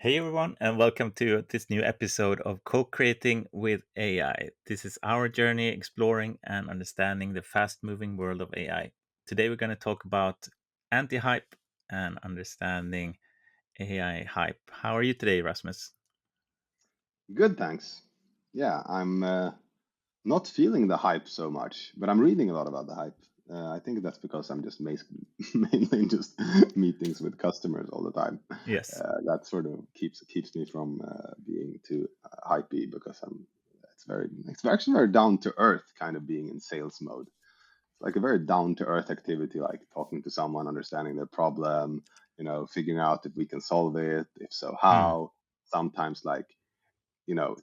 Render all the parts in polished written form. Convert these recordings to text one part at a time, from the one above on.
Hey everyone, and welcome to this new episode of Co-Creating with AI. This is our journey exploring and understanding the fast-moving world of AI. Today we're going to talk about anti-hype and understanding AI hype. How are you today, Rasmus? Good, thanks. Yeah, I'm not feeling the hype so much, but I'm reading a lot about the hype. I think that's because I'm just mainly in just meetings with customers all the time. Yes. That sort of keeps me from being too hypey because it's actually very down to earth kind of being in sales mode. It's like a very down to earth activity, like talking to someone, understanding their problem, figuring out if we can solve it, if so, Mm. how. Sometimes like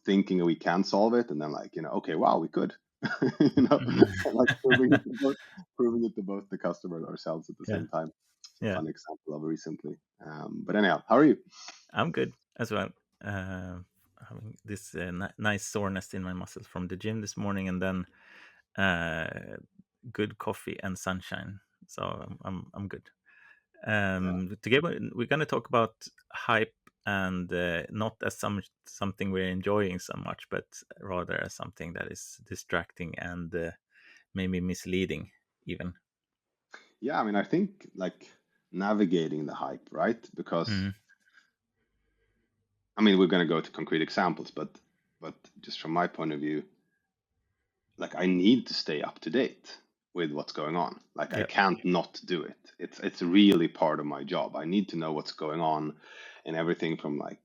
thinking we can solve it, and then like, okay, wow, we could, and like proving it to both the customer and ourselves at the Yeah. same time. It's a Yeah. fun example of recently. But anyhow, how are you? I'm good as well. Uh, Having this nice soreness in my muscles from the gym this morning, and then uh, good coffee and sunshine. So I'm good. Yeah. Together, we're going to talk about hype and not as something we're enjoying so much, but rather as something that is distracting and maybe misleading, even. Yeah, I mean, I think like navigating the hype, right? Because Mm. I mean, we're going to go to concrete examples, but just from my point of view, like I need to stay up to date with what's going on. Like I Yeah. can't not do it. It's really part of my job. I need to know what's going on and everything from like,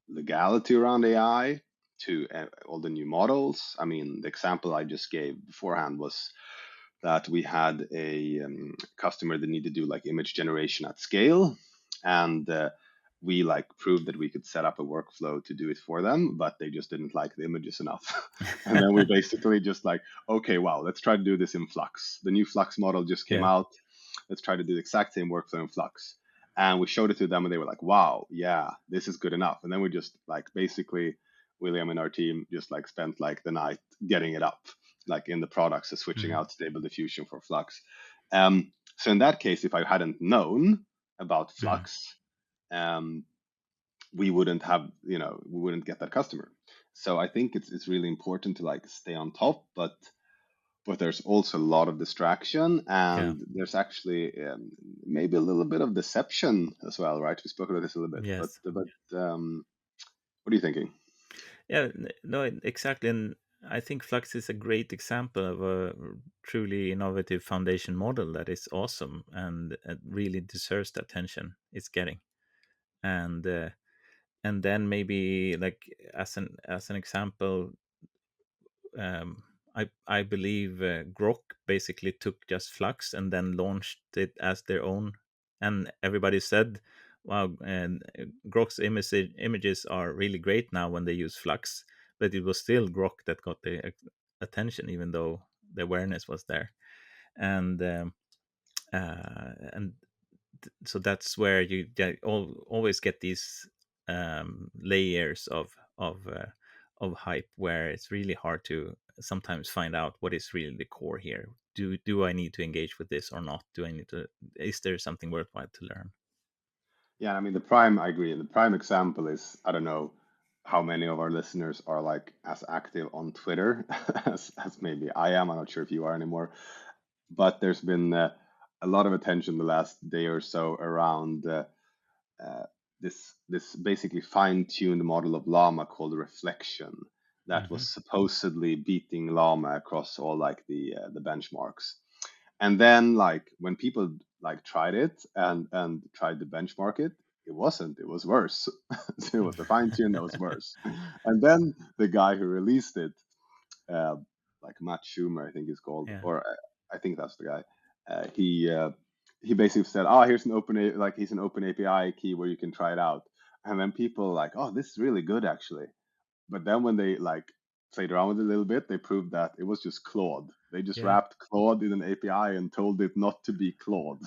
legality around AI to all the new models. I mean, the example I just gave beforehand was that we had a customer that needed to do like image generation at scale, and we like proved that we could set up a workflow to do it for them, but they just didn't like the images enough. And then we basically just like, okay, wow, let's try to do this in Flux. The new Flux model just came Yeah. out. Let's try to do the exact same workflow in Flux. And we showed it to them, and they were like, wow, yeah, this is good enough. And then we just like basically, William and our team just like spent like the night getting it up, like in the products, so switching Mm. out Stable Diffusion for Flux. So in that case, if I hadn't known about Mm. Flux, um, we wouldn't have, we wouldn't get that customer. So I think it's really important to like stay on top, but there's also a lot of distraction, Yeah. and there's actually maybe a little bit of deception as well, right? We spoke about this a little bit, but Yes. what are you thinking? Yeah. No, exactly. And I think Flux is a great example of a truly innovative foundation model that is awesome and really deserves the attention it's getting. And and then maybe like as an example, I believe Grok basically took just Flux and then launched it as their own, and everybody said, "Wow!" And Grok's images are really great now when they use Flux, but it was still Grok that got the attention, even though the awareness was there, and and so that's where you always get these layers of hype where it's really hard to sometimes find out what is really the core here. Do I need to engage with this or not? Do I need to? Is there something worthwhile to learn? Yeah, I mean, the prime, I agree. The prime example is, I don't know how many of our listeners are like as active on Twitter as maybe I am. I'm not sure if you are anymore, but there's been a lot of attention the last day or so around uh, this basically fine-tuned model of llama called reflection that was Hmm. supposedly beating llama across all like the benchmarks. And then like when people like tried it and tried to benchmark it, it wasn't. It was worse. So it was the fine tune that was worse. And then the guy who released it, uh, like Matt Schumer, I think he's called, Yeah. or I think that's the guy. He basically said, "Oh, here's an like he's an open API key where you can try it out." And then people like, "Oh, this is really good actually." But then when they like played around with it a little bit, they proved that it was just Claude. They just Yeah. wrapped Claude in an API and told it not to be Claude.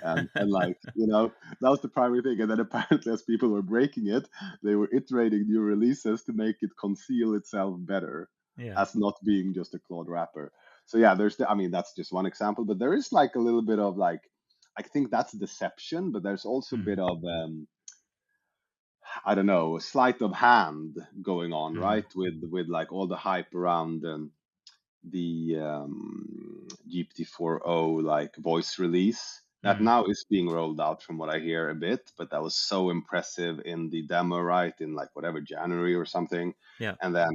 And like, that was the primary thing. And then apparently as people were breaking it, they were iterating new releases to make it conceal itself better Yeah. as not being just a Claude wrapper. So yeah, I mean, that's just one example, but there is like a little bit of like, I think that's deception, but there's also a bit Mm. of I don't know, sleight of hand going on, Mm, right? With like all the hype around the GPT-4o like voice release that mm, now is being rolled out from what I hear a bit, but that was so impressive in the demo, right? In like whatever January or something. yeah. And then,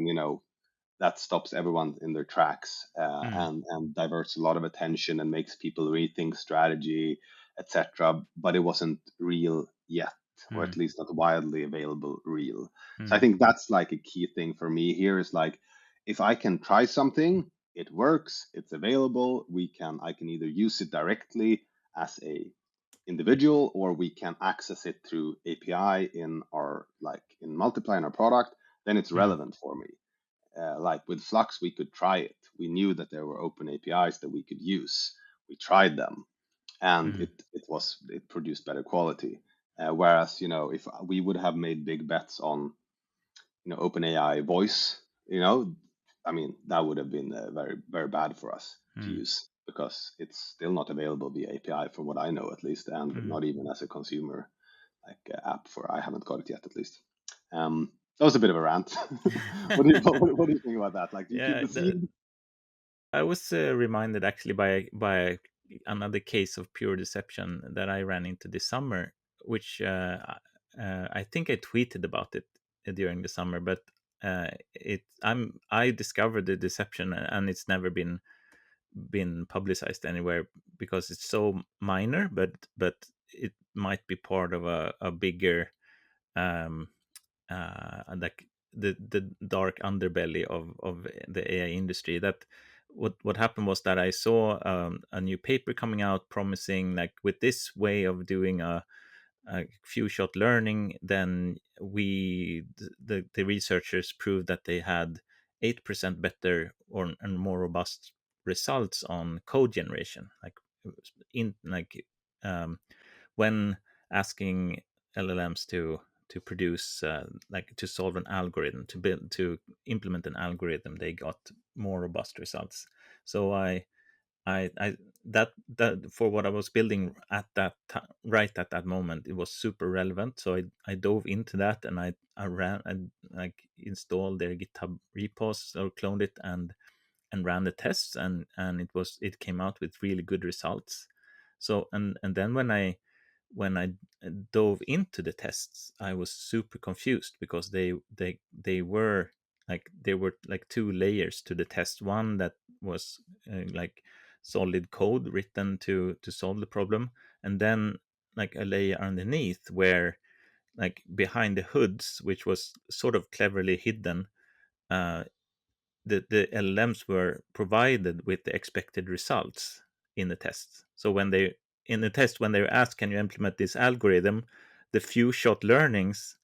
that stops everyone in their tracks, Mm, and diverts a lot of attention and makes people rethink strategy, etc. But it wasn't real yet, or mm, at least not widely available real. So I mm, think that's like a key thing for me here is like, if I can try something, it works, it's available, I can either use it directly as a individual, or we can access it through API in our like in multiply in our product, then it's mm, relevant for me. Like with Flux, we could try it. We knew that there were open APIs that we could use. We tried them, and mm, it produced better quality. Whereas, if we would have made big bets on, OpenAI voice, I mean, that would have been very very bad for us to mm, use, because it's still not available via API, from what I know at least, and mm. not even as a consumer like app. For I haven't got it yet, at least. That was a bit of a rant. What do you think about that? Like, do you feel Yeah, deceived? I was reminded actually by another case of pure deception that I ran into this summer, which I think I tweeted about it during the summer, but I discovered the deception, and it's never been publicized anywhere because it's so minor, but it might be part of a bigger um, like the dark underbelly of the AI industry. That what happened was that I saw a new paper coming out promising, like, with this way of doing a few shot learning, then the researchers proved that they had 8% better or and more robust results on code generation, in like um, when asking LLMs to produce like to solve an algorithm, to implement an algorithm, they got more robust results. So I that for what I was building at that time, right at that moment, it was super relevant. So I dove into that, and I ran and like installed their GitHub repos or cloned it and ran the tests, and it came out with really good results. So and then when I dove into the tests, I was super confused because they were there were like two layers to the test. One that was like solid code written to solve the problem, and then like a layer underneath where, like, behind the hoods, which was sort of cleverly hidden, uh, the LLMs were provided with the expected results in the test. So in the test, when they were asked, "Can you implement this algorithm?" the few shot learnings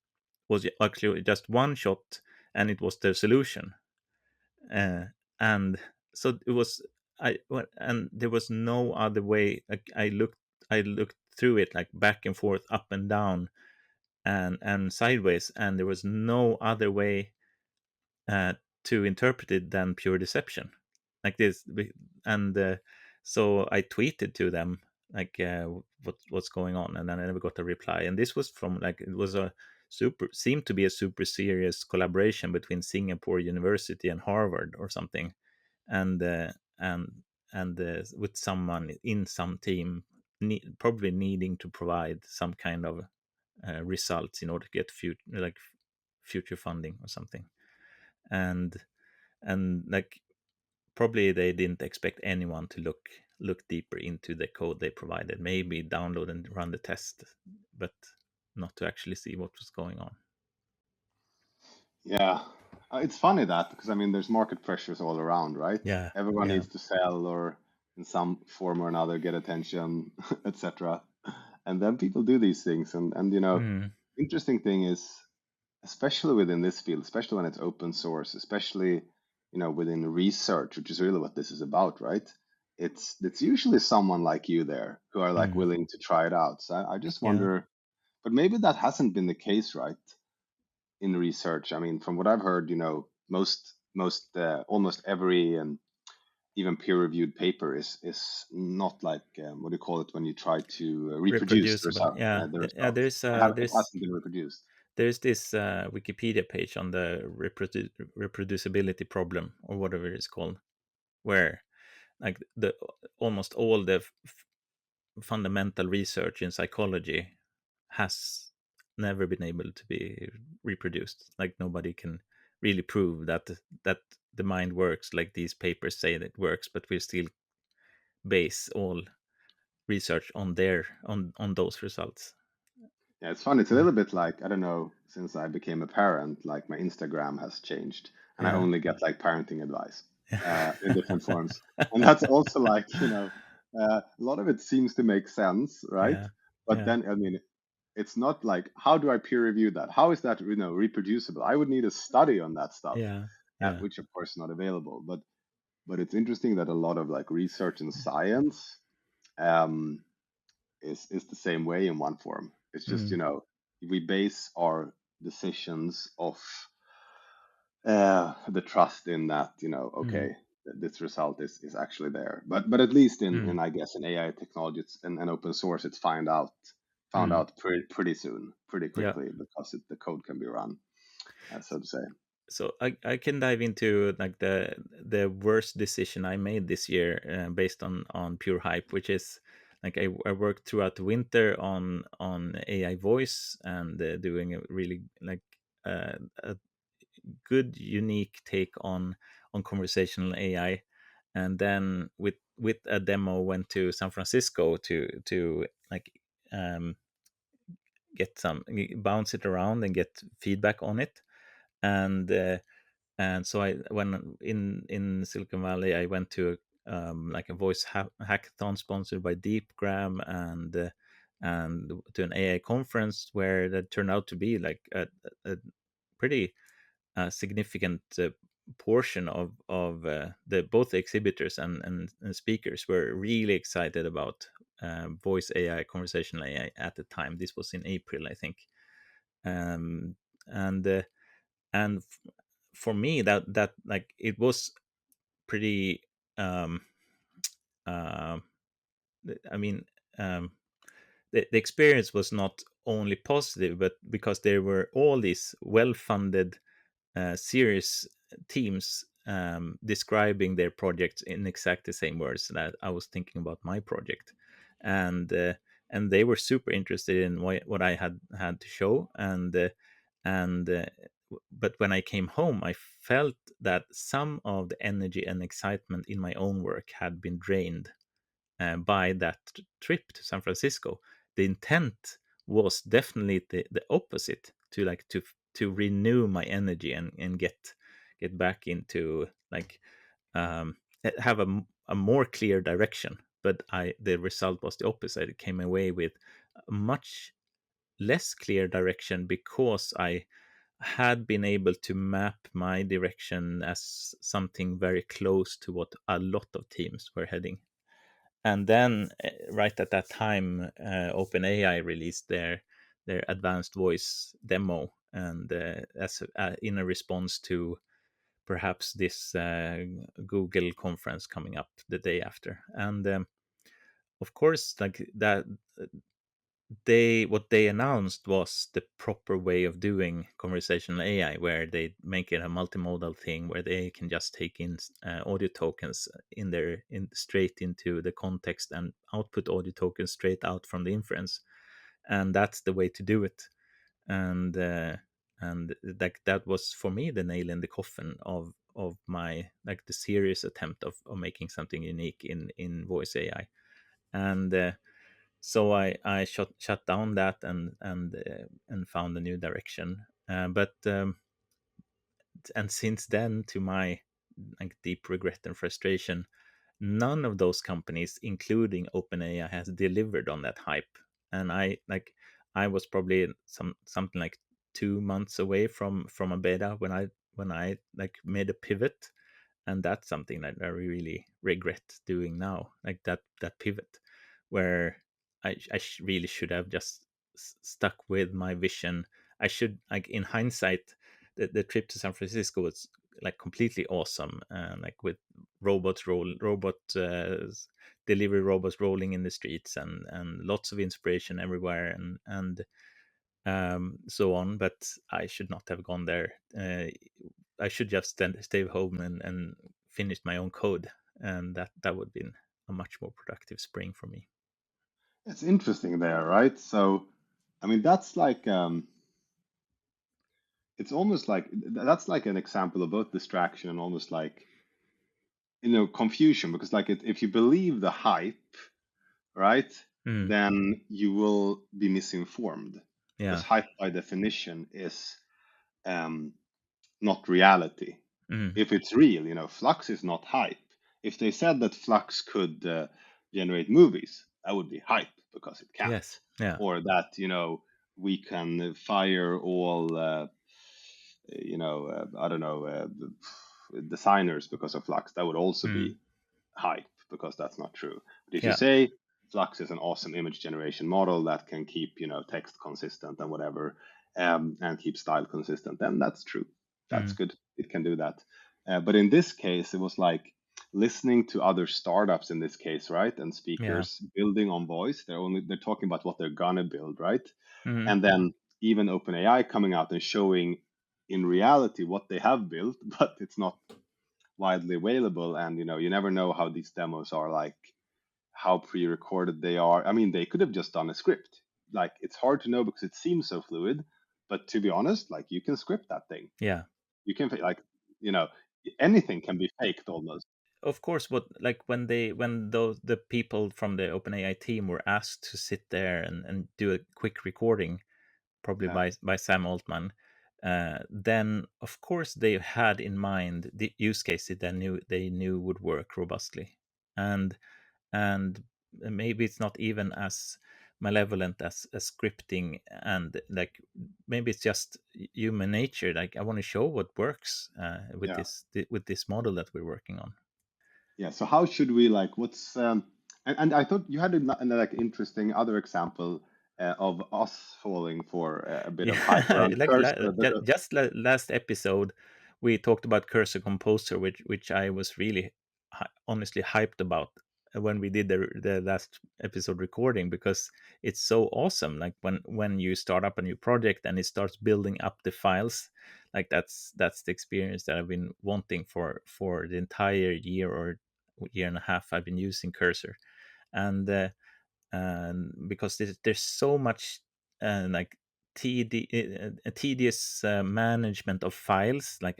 was actually just one shot, and it was the solution. Uh, and so it was and there was no other way. Like, I looked through it, like, back and forth, up and down, and sideways, and there was no other way uh, to interpret it than pure deception, like this. And so I tweeted to them, like, what's going on, and then I never got a reply. And this was from, like, it was a super seemed to be a super serious collaboration between Singapore University and Harvard or something, and with someone in some team probably needing to provide some kind of results in order to get future funding or something. And and like, probably they didn't expect anyone to look deeper into the code they provided, maybe download and run the test, but not to actually see what was going on. Yeah, it's funny that, because I mean, there's market pressures all around, right? Yeah, Everyone yeah. needs to sell, or in some form or another get attention, etc. And then people do these things, and Mm, interesting thing is, especially within this field, especially when it's open source, especially within research, which is really what this is about, right? It's usually someone like you there who are like mm, willing to try it out. So I just yeah. wonder, but maybe that hasn't been the case, right? In research, I mean, from what I've heard, most almost every even peer-reviewed paper is not like, what do you call it when you try to reproduce the Reproducible. result, Yeah, the yeah. results. There's It hasn't been reproduced. there's this Wikipedia page on the reproducibility problem or whatever it's called, where like the almost all the fundamental research in psychology has never been able to be reproduced. Like nobody can really prove that the mind works like these papers say that it works, but we still base all research on on those results. Yeah, it's fun. It's a Yeah, little bit like, I don't know, since I became a parent, like my Instagram has changed and I yeah, only get like parenting advice in different forms. And that's also like, a lot of it seems to make sense, right? yeah, But yeah, then, I mean, it's not like, how do I peer review that? How is that, reproducible? I would need a study on that stuff, yeah, yeah. which of course is not available. But it's interesting that a lot of like research and science, um, is the same way in one form. It's just, Mm, we base our decisions off the trust in that, mm, okay, this result is actually there. But at least in mm, I guess in AI technology and open source, it's found out mm. pretty soon, pretty Yeah. quickly because the code can be run, so to say. So I can dive into like the worst decision I made this year based on pure hype, which is like I worked throughout the winter on AI voice and doing a really like a good unique take on conversational AI, and then with a demo went to San Francisco to like um, get some bounce it around and get feedback on it, and and so I when in Silicon Valley I went to like a voice hackathon sponsored by Deepgram and to an AI conference where that turned out to be like a pretty significant portion of the both the exhibitors and speakers were really excited about voice AI, conversational AI at the time. This was in April, I think, um, and and f- for me that like it was pretty. Um, uh, I mean, um, the experience was not only positive, but because there were all these well-funded serious teams describing their projects in exactly the same words that I was thinking about my project, and uh, and they were super interested in what I had to show, and but when I came home, I felt that some of the energy and excitement in my own work had been drained by that trip to San Francisco. The intent was definitely the opposite to like to renew my energy and get back into like have a more clear direction. But I the result was the opposite. It came away with a much less clear direction because I had been able to map my direction as something very close to what a lot of teams were heading. And then right at that time OpenAI released their advanced voice demo, and as in a response to perhaps this Google conference coming up the day after. And of course like that they what they announced was the proper way of doing conversational AI, where they make it a multimodal thing where they can just take in audio tokens in straight into the context and output audio tokens straight out from the inference, and that's the way to do it. And like that was for me the nail in the coffin of my like the serious attempt of making something unique in voice AI. And so I shut down that and found a new direction. But and since then, to my like deep regret and frustration, none of those companies, including OpenAI, has delivered on that hype. And I was probably something like 2 months away from a beta when I like made a pivot, and that's something that I really regret doing now, like that pivot, where really should have just stuck with my vision. I should like in hindsight, the trip to San Francisco was like completely awesome, like with robot delivery robots rolling in the streets and lots of inspiration everywhere, and so on. But I should not have gone there. I should just stay home and finish my own code, and that would have been a much more productive spring for me. It's interesting there, right? So, I mean, that's like it's almost like that's like an example of both distraction and almost like confusion because if you believe the hype, right, Mm, then you will be misinformed because yeah. hype by definition is um, not reality. Mm, If it's real, Flux is not hype. If they said that Flux could generate movies, that would be hype because it yes. can't. Yeah. Or that, we can fire all, I don't know, designers because of Flux. That would also Mm, be hype because that's not true. But if you yeah. say Flux is an awesome image generation model that can keep, text consistent and whatever, and keep style consistent, then that's true. That's Mm, good. It can do that. But in this case, it was like listening to other startups in this case, right? And yeah. speakers building on voice. They're talking about what they're gonna build, right? Mm, And then even OpenAI coming out and showing in reality what they have built, but it's not widely available. And you never know how these demos are, like how pre-recorded they are. I mean, they could have just done a script. Like it's hard to know because it seems so fluid, but to be honest, like you can script that thing. yeah. You can you know anything can be faked almost. Of course, what like when those the people from the OpenAI team were asked to sit there and do a quick recording, probably Yeah, by Sam Altman, then of course they had in mind the use case that they knew would work robustly, and and maybe it's not even as malevolent as scripting, and like maybe it's just human nature. Like I want to show what works with yeah, this model that we're working on. yeah. So how should we like? What's and I thought you had an like interesting other example of us falling for a bit of hype Yeah, around like cursor because last episode, we talked about Cursor Composer, which I was really honestly hyped about when we did the last episode recording, because it's so awesome. Like when you start up a new project and it starts building up the files, like that's the experience that I've been wanting for the entire year or year and a half I've been using Cursor. And because there's so much like tedious management of files. Like,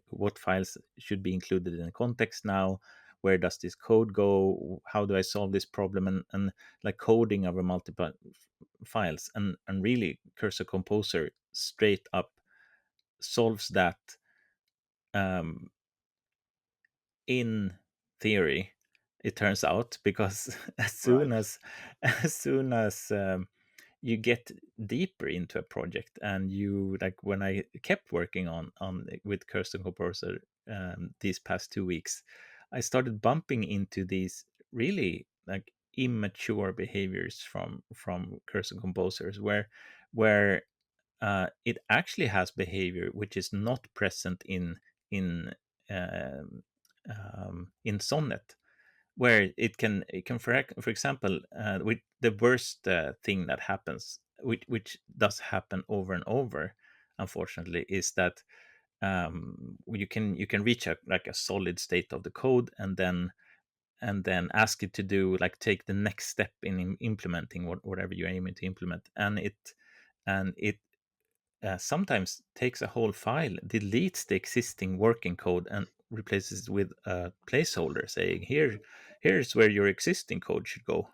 what files should be included in the context now? Where does this code go? How do I solve this problem? And like coding over multiple files. And really, Cursor Composer straight up solves that, um, in theory, it turns out, because as soon right, as you get deeper into a project, and you like, when I kept working on with Cursor Composer these past 2 weeks, I started bumping into these really like immature behaviors from Cursor Composers, where it actually has behavior which is not present in um, in Sonnet, where it can for example, with the worst thing that happens, which does happen over and over, unfortunately, is that you can reach a solid state of the code, and then ask it to do, like, take the next step in implementing whatever you're aiming to implement, and it sometimes takes a whole file, deletes the existing working code, and replaces it with a placeholder saying, here's where your existing code should go.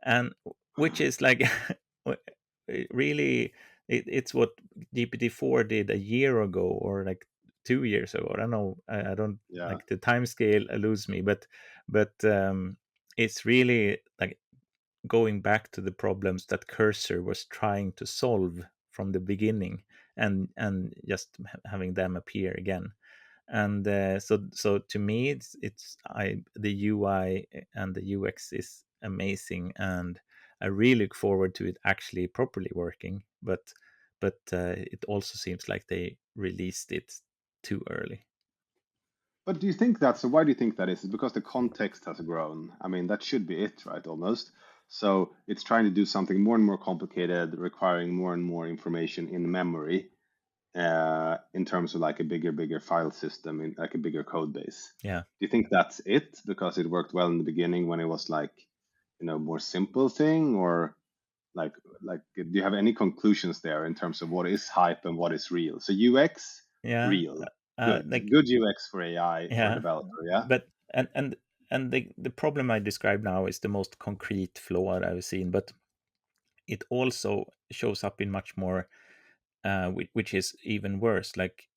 And which is like really, it's what GPT-4 did a year ago, or like 2 years ago. I don't know. I don't, yeah. like, the time scale eludes me, but it's really like going back to the problems that Cursor was trying to solve from the beginning, and just having them appear again. And so to me, it's I the UI and the UX is amazing, and I really look forward to it actually properly working. But it also seems like they released it too early. But do you think that? So why do you think that is? Is because the context has grown? I mean, that should be it, right? Almost. So it's trying to do something more and more complicated, requiring more and more information in memory, in terms of like a bigger file system, in like a bigger code base. Yeah. Do you think that's it because it worked well in the beginning when it was like, more simple thing, or like do you have any conclusions there in terms of what is hype and what is real? So UX, Yeah. real, good, Like, good UX for AI for a yeah, developer, yeah. but and the problem I describe now is the most concrete flaw I've seen, but it also shows up in much more, which is even worse, like,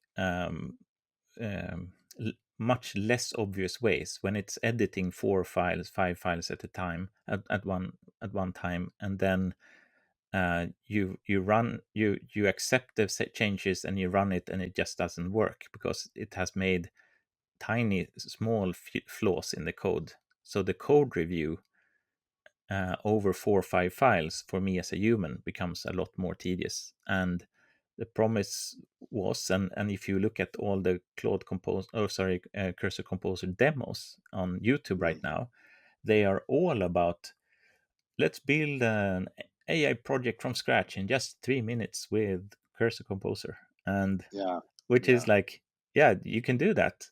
much less obvious ways when it's editing 4 files, 5 files at a time, at one time, and then you accept the changes and you run it, and it just doesn't work because it has made tiny small flaws in the code. So the code review, over 4 or 5 files for me as a human becomes a lot more tedious. And the promise was, and if you look at all the Claude Compose, oh sorry, Cursor Composer demos on YouTube right Mm. now, they are all about, let's build an AI project from scratch in just 3 minutes with Cursor Composer. And Yeah, which is yeah. like, yeah, you can do that.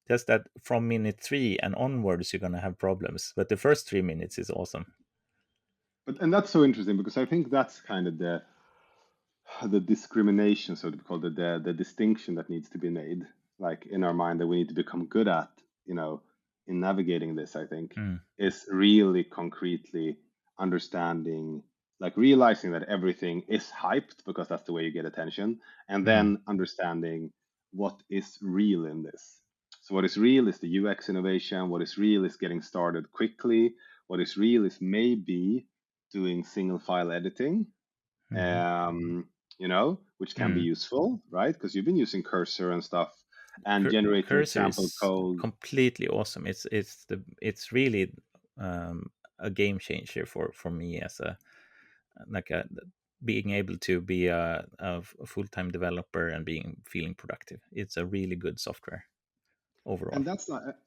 Just that from minute 3 and onwards, you're going to have problems. But the first 3 minutes is awesome. But and that's so interesting because I think that's kind of the discrimination, so to call it, the distinction that needs to be made, like in our mind, that we need to become good at, in navigating this. I think Mm, is really concretely understanding, like realizing that everything is hyped because that's the way you get attention, and mm, then understanding what is real in this. So what is real is the UX innovation. What is real is getting started quickly. What is real is maybe doing single file editing, mm, which can be mm. useful, right? Because you've been using Cursor and stuff and generating Cursor example is code. completely awesome. It's really, a game changer for me as a, like a, being able to be a full-time developer and being feeling productive. It's a really good software overall.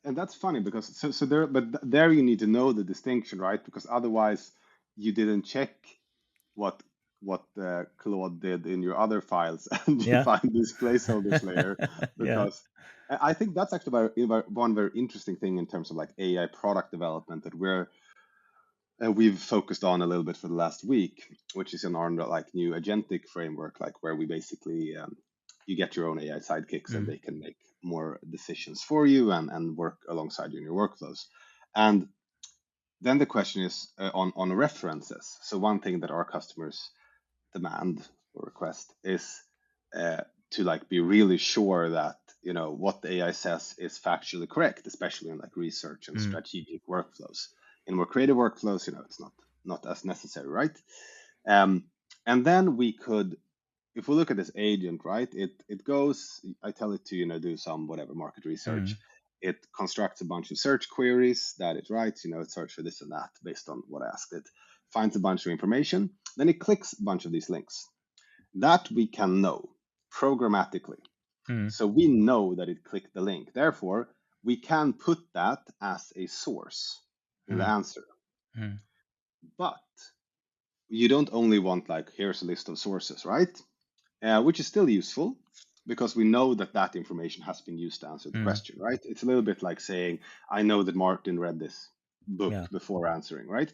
And that's funny because so there, but there you need to know the distinction, right? Because otherwise you didn't check what Claude did in your other files, and you Yeah. find this placeholders layer. Yeah. Because I think that's actually one very interesting thing in terms of like AI product development that we've focused on a little bit for the last week, which is in our like new agentic framework, like where we basically, you get your own AI sidekicks and Mm, they can make more decisions for you and work alongside you in your workflows. And then the question is, on references. So one thing that our customers demand or request is, to like be really sure that what the AI says is factually correct, especially in like research and mm, strategic workflows. In more creative workflows, it's not as necessary, right? Um, and then we could, if we look at this agent, right, it goes, I tell it to do some whatever market mm, research. It constructs a bunch of search queries that it writes, it search for this and that based on what I asked it, finds a bunch of information, then it clicks a bunch of these links that we can know programmatically. mm, So we know that it clicked the link. Therefore, we can put that as a source in the mm, answer. mm, But you don't only want like, here's a list of sources, right? Which is still useful because we know that that information has been used to answer the mm. question, right? It's a little bit like saying, I know that Martin read this Yeah. book before answering, right?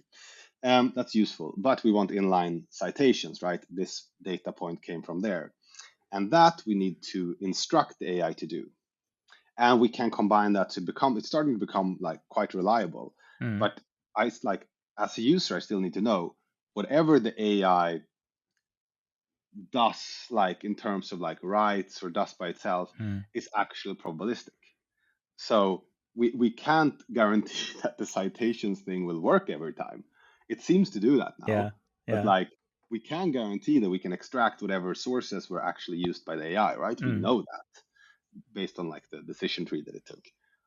That's useful, but we want inline citations, right? This data point came from there. And that we need to instruct the AI to do. And we can combine that to become, it's starting to become like quite reliable. Mm, But like, as a user, I still need to know whatever the AI does, like in terms of like writes or does by itself, mm. is actually probabilistic. So we can't guarantee that the citations thing will work every time. It seems to do that Yeah. now, but Yeah. like we can guarantee that we can extract whatever sources were actually used by the AI, right? We Mm, know that based on like the decision tree that it took.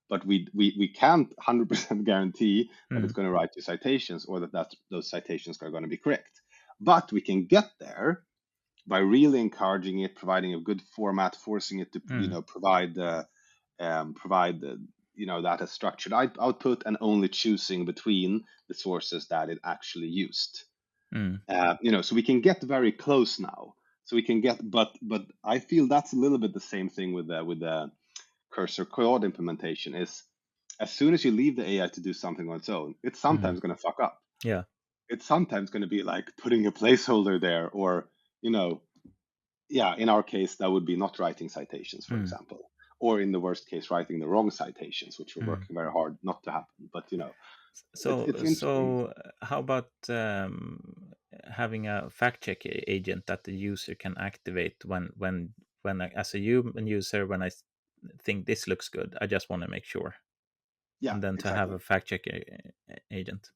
But we can't 100% guarantee that it's mm, going to write you citations or that those citations are going to be correct. But we can get there by really encouraging it, providing a good format, forcing it to mm, provide the that as structured output and only choosing between the sources that it actually used. Mm. So we can get very close now. So we can get, but I feel that's a little bit the same thing with the cursor code implementation. Is as soon as you leave the AI to do something on its own, it's Mm. sometimes going to fuck up. Yeah. It's sometimes going to be like putting a placeholder there, or you know, yeah, in our case, that would be not writing citations, for Mm. example, or in the worst case, writing the wrong citations, which we're Mm. working very hard not to happen. But So, it's interesting. how about having a fact check agent that the user can activate as a human user, when think this looks good, I just want to make sure, Yeah, and then to have exactly. a fact check agent,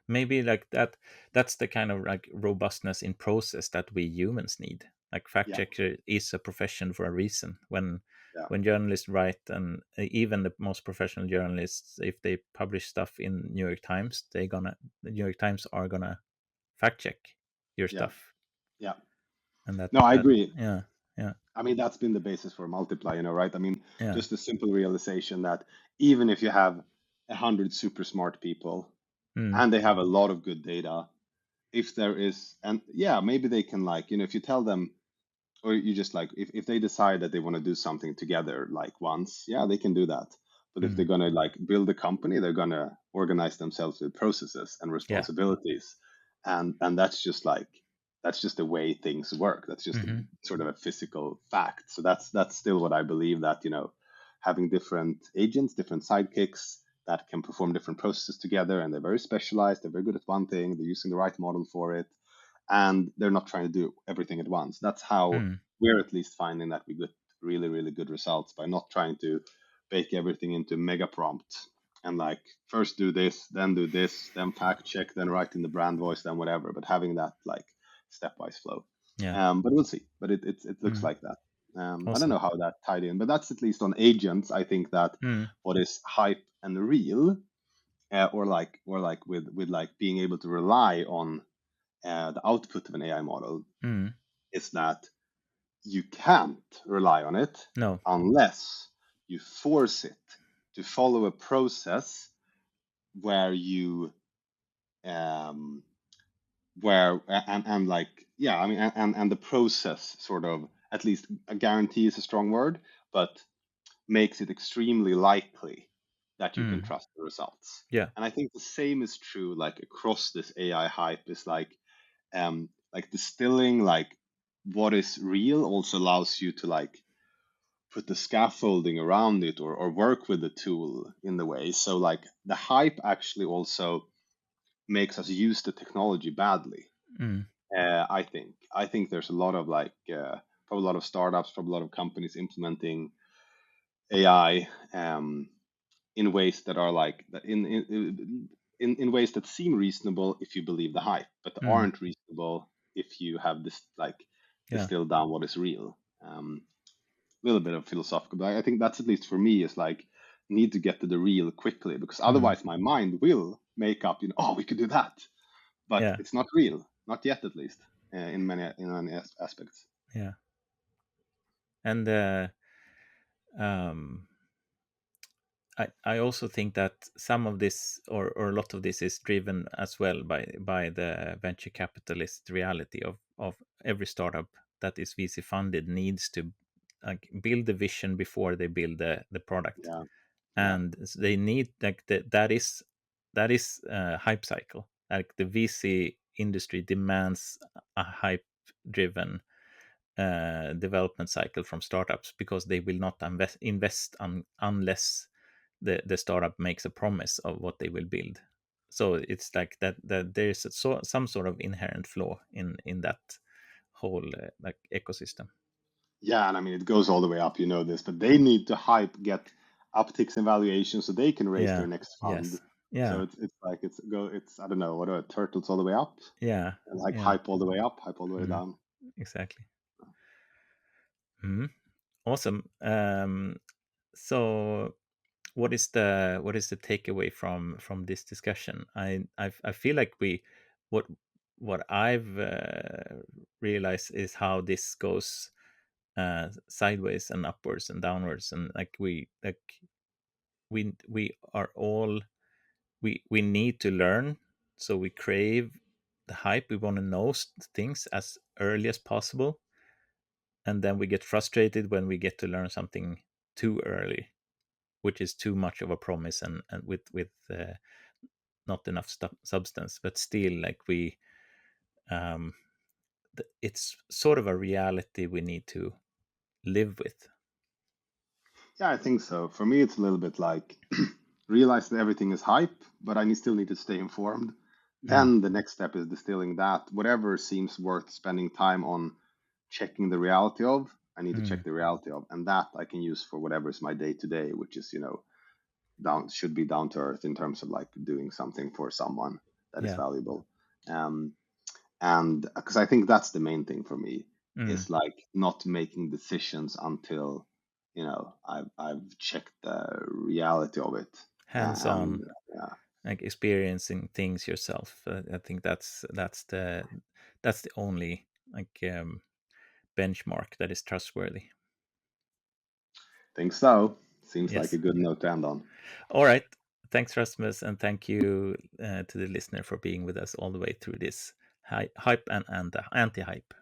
maybe like that. That's the kind of like robustness in process that we humans need. Like fact Yeah, checker is a profession for a reason. yeah, When journalists write, and even the most professional journalists, if they publish stuff in New York Times, the New York Times are gonna fact check your yeah, stuff. yeah. And No, I that agree. yeah, yeah, I mean, that's been the basis for Multiply, right? I mean, yeah. just the simple realization that even if you have 100 super smart people Mm. and they have a lot of good data, if there is, and yeah, maybe they can, like, if you tell them, or you just like, if they decide that they want to do something together, like once, yeah, they can do that. But if they're Mm. going to like build a company, they're going to organize themselves with processes and Yeah. responsibilities. And that's just the way things work. That's just a Mm-hmm. sort of a physical fact. So that's still what I believe, that having different agents, different sidekicks that can perform different processes together, and they're very specialized, they're very good at one thing, they're using the right model for it, and they're not trying to do everything at once. That's how Mm. we're at least finding that we get really, really good results, by not trying to bake everything into mega prompt and like first do this, then fact check, then write in the brand voice, then whatever, but having that like stepwise flow. Yeah. But we'll see. But it looks Mm. like that. I don't Awesome. know how that tied in, but that's at least on agents. I think that Mm. what is hype and real, or like with like being able to rely on the output of an AI model, Mm. is that you can't rely on it No. unless you force it to follow a process where you um and like, yeah, I mean, and the process sort of, at least a guarantee is a strong word, but makes it extremely likely that you can Mm. trust the results. Yeah. And I think the same is true like across this AI hype. Is like distilling like what is real also allows you to like put the scaffolding around it, or work with the tool in the way. So like the hype actually also makes us use the technology badly. Mm. I think there's a lot of like probably a lot of startups, probably a lot of companies implementing AI in ways that are like in ways that seem reasonable if you believe the hype, but Mm. aren't reasonable if you have this like Yeah. distill down what is real. Little bit of philosophical, but I think that's, at least for me, is like need to get to the real quickly, because Mm. otherwise my mind will make up, oh, we could do that, but Yeah. it's not real, not yet, at least in many aspects. Yeah. And um I also think that some of this, or a lot of this, is driven as well by the venture capitalist reality of every startup that is VC funded needs to like build the vision before they build the product. Yeah, yeah, And they need like that is a hype cycle. Like the VC industry demands a hype driven development cycle from startups, because they will not invest unless the startup makes a promise of what they will build. So it's like that there's some sort of inherent flaw in that whole like ecosystem. yeah. And I mean, it goes all the way up, this, but they need to hype, get upticks in valuation so they can raise Yeah. their next fund. Yes. So Yeah. it's like it's I don't know, what are turtles all the way up, Yeah. and like Yeah. hype all the way up, hype all the way Mm, down. exactly. Mhm. Awesome. So what is the takeaway from this discussion? I feel like what what I've realized is how this goes sideways and upwards and downwards, and like we like we are all, we need to learn, so we crave the hype. We want to know things as early as possible, and then we get frustrated when we get to learn something too early, which is too much of a promise, and with not enough substance. But still, like we, um, it's sort of a reality we need to live with. Yeah, I think so. For me, it's a little bit like realize that everything is hype, but still need to stay informed. Mm, Then the next step is distilling that. Whatever seems worth spending time on checking the reality of, I need to check mm, the reality of. And that I can use for whatever is my day to day, which is, down should be down to earth in terms of like doing something for someone that is yeah. valuable. Um, and because I think that's the main thing for me Mm, is like not making decisions until I've checked the reality of it. hands And on, like experiencing things yourself. I think that's the only, like, benchmark that is trustworthy. think so. Seems like a Yes. good note to end on. All right. Thanks, Rasmus, and thank you to the listener for being with us all the way through this hype and anti-hype.